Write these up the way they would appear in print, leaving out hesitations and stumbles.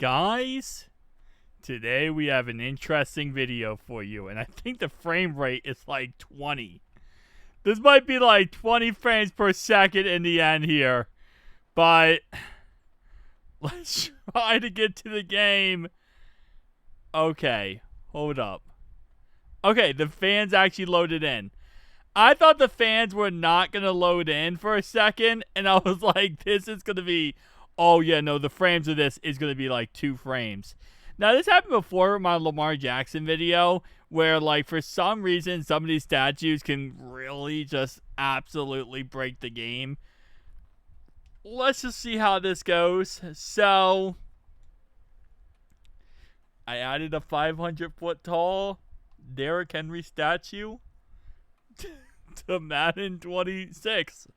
Guys, today we have an interesting video for you, and I think the frame rate is like 20. This might be like 20 frames per second in the end here, but let's try to get to the game. Okay, hold up. Okay, the fans actually loaded in. I thought the fans were not going to load in for a second, and I was like, this is going to be, oh yeah, no, the frames of this is going to be like 2 frames. Now, this happened before with my Lamar Jackson video, where like for some reason, some of these statues can really just absolutely break the game. Let's just see how this goes. So, I added a 500-foot tall Derrick Henry statue to Madden 26.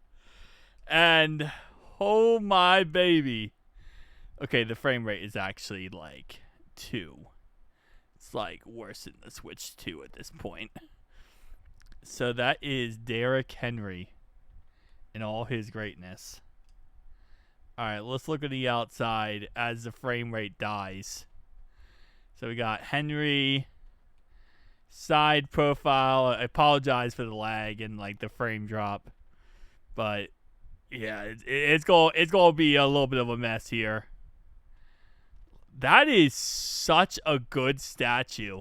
And oh my baby. Okay, the frame rate is actually like 2. It's like worse than the Switch 2 at this point. So that is Derrick Henry in all his greatness. Alright, let's look at the outside as the frame rate dies. So we got Henry, side profile. I apologize for the lag and like the frame drop, but yeah, it's gonna be a little bit of a mess here. That is such a good statue,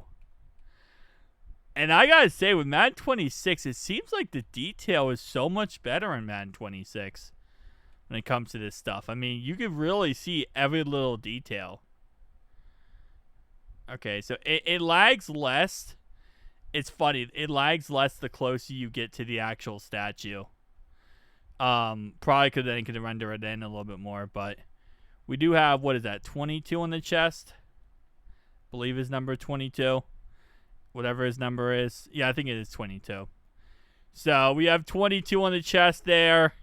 and I gotta say, with Madden 26, it seems like the detail is so much better in Madden 26 when it comes to this stuff. I mean, you can really see every little detail. Okay, so it lags less. It's funny. It lags less the closer you get to the actual statue. Probably could then could render it in a little bit more, but we do have, what is that, 22 on the chest? I believe his number 22. Whatever his number is. Yeah, I think it is 22. So we have 22 on the chest there.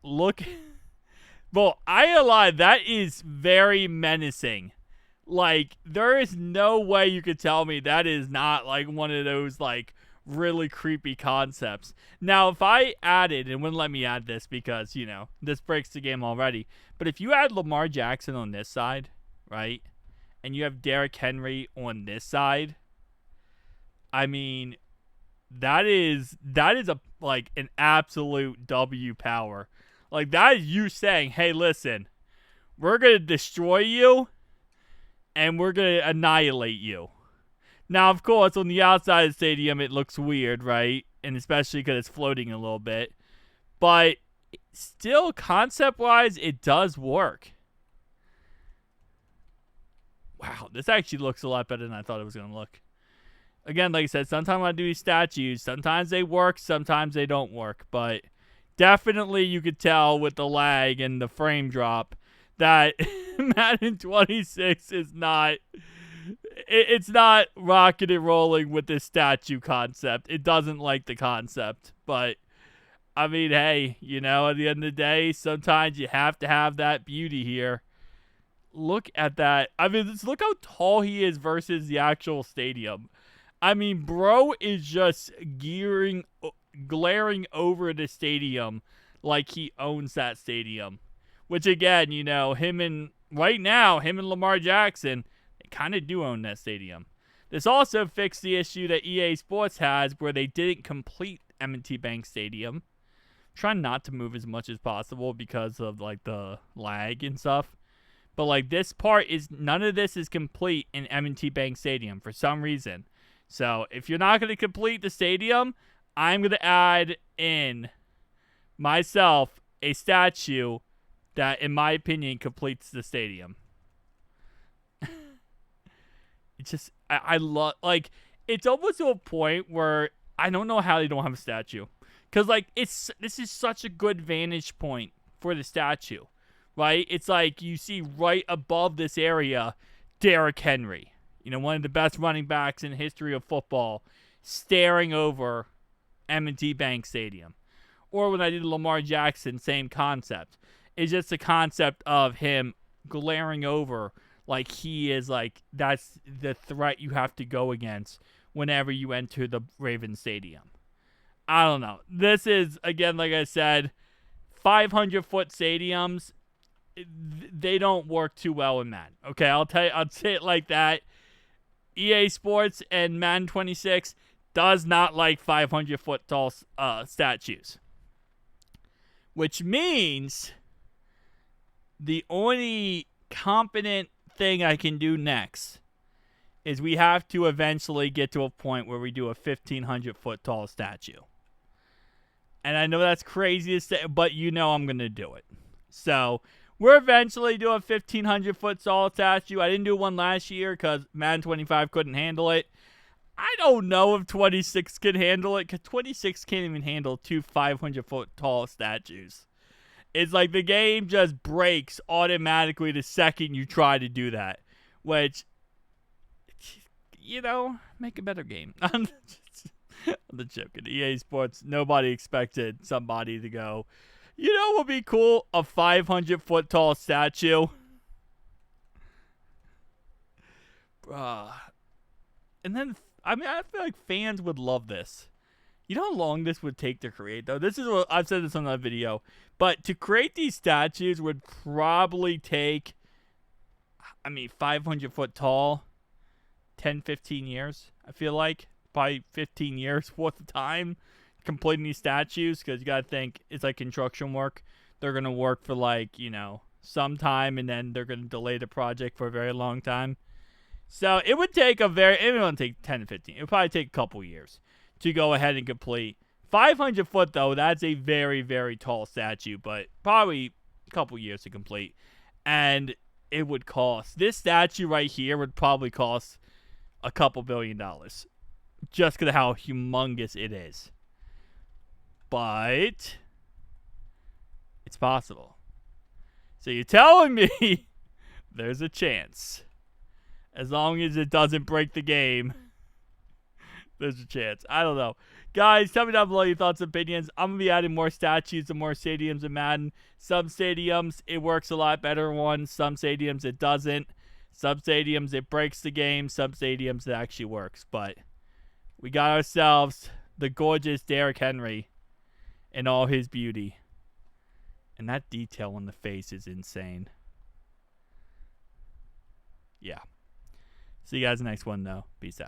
Look. Well, I ain't gonna lie, that is very menacing. Like, there is no way you could tell me that is not, like, one of those, like, really creepy concepts. Now, if I added, and wouldn't let me add this because, you know, this breaks the game already, but if you add Lamar Jackson on this side, right, and you have Derrick Henry on this side, I mean, that is a, like, an absolute W power. Like, that is you saying, hey, listen, we're going to destroy you, and we're going to annihilate you. Now, of course, on the outside of the stadium, it looks weird, right? And especially because it's floating a little bit. But still, concept-wise, it does work. Wow, this actually looks a lot better than I thought it was going to look. Again, like I said, sometimes when I do these statues, sometimes they work, sometimes they don't work. But definitely you could tell with the lag and the frame drop that Madden 26 is not, it's not rocking and rolling with this statue concept. It doesn't like the concept. But, I mean, hey, you know, at the end of the day, sometimes you have to have that beauty here. Look at that. I mean, just look how tall he is versus the actual stadium. I mean, bro is just glaring over the stadium like he owns that stadium. Which, again, you know, him and Lamar Jackson, they kind of do own that stadium. This also fixed the issue that EA Sports has where they didn't complete M&T Bank Stadium. Trying not to move as much as possible because of, like, the lag and stuff. But, like, this part is, none of this is complete in M&T Bank Stadium for some reason. So, if you're not going to complete the stadium, I'm going to add in myself a statue that, in my opinion, completes the stadium. It's just, I love, like, it's almost to a point where I don't know how they don't have a statue. Because, like, this is such a good vantage point for the statue, right? It's like you see right above this area, Derrick Henry, you know, one of the best running backs in the history of football, staring over M&T Bank Stadium. Or when I did Lamar Jackson, same concept. It's just the concept of him glaring over like he is, like, that's the threat you have to go against whenever you enter the Ravens Stadium. I don't know. This is, again, like I said, 500-foot stadiums. they don't work too well in Madden. Okay, I'll say it like that. EA Sports and Madden 26 does not like 500-foot tall statues. Which means the only competent thing I can do next is we have to eventually get to a point where we do a 1,500-foot tall statue. And I know that's crazy to say, but you know I'm going to do it. So we're eventually doing a 1,500-foot tall statue. I didn't do one last year because Madden 25 couldn't handle it. I don't know if 26 can handle it, because 26 can't even handle 2 500-foot tall statues. It's like the game just breaks automatically the second you try to do that. Which, make a better game. I'm just joking. EA Sports, nobody expected somebody to go, what would be cool? A 500-foot tall statue. And then, I feel like fans would love this. You know how long this would take to create, though? This is what I've said this on that video. But to create these statues would probably take, 500 foot tall, 10, 15 years, I feel like. Probably 15 years worth of time completing these statues, because you got to think it's like construction work. They're going to work for some time, and then they're going to delay the project for a very long time. So it would take it won't take 10 to 15. It would probably take a couple years to go ahead and complete. 500 foot, though, that's a very, very tall statue, but probably a couple years to complete. And it would cost, this statue right here would probably cost a couple $1 billion. Just because of how humongous it is. But it's possible. So you're telling me there's a chance. As long as it doesn't break the game, there's a chance. I don't know. Guys, tell me down below your thoughts and opinions. I'm going to be adding more statues and more stadiums in Madden. Some stadiums, it works a lot better in one. Some stadiums, it doesn't. Some stadiums, it breaks the game. Some stadiums, it actually works. But we got ourselves the gorgeous Derrick Henry in all his beauty. And that detail on the face is insane. Yeah. See you guys in the next one, though. Peace out.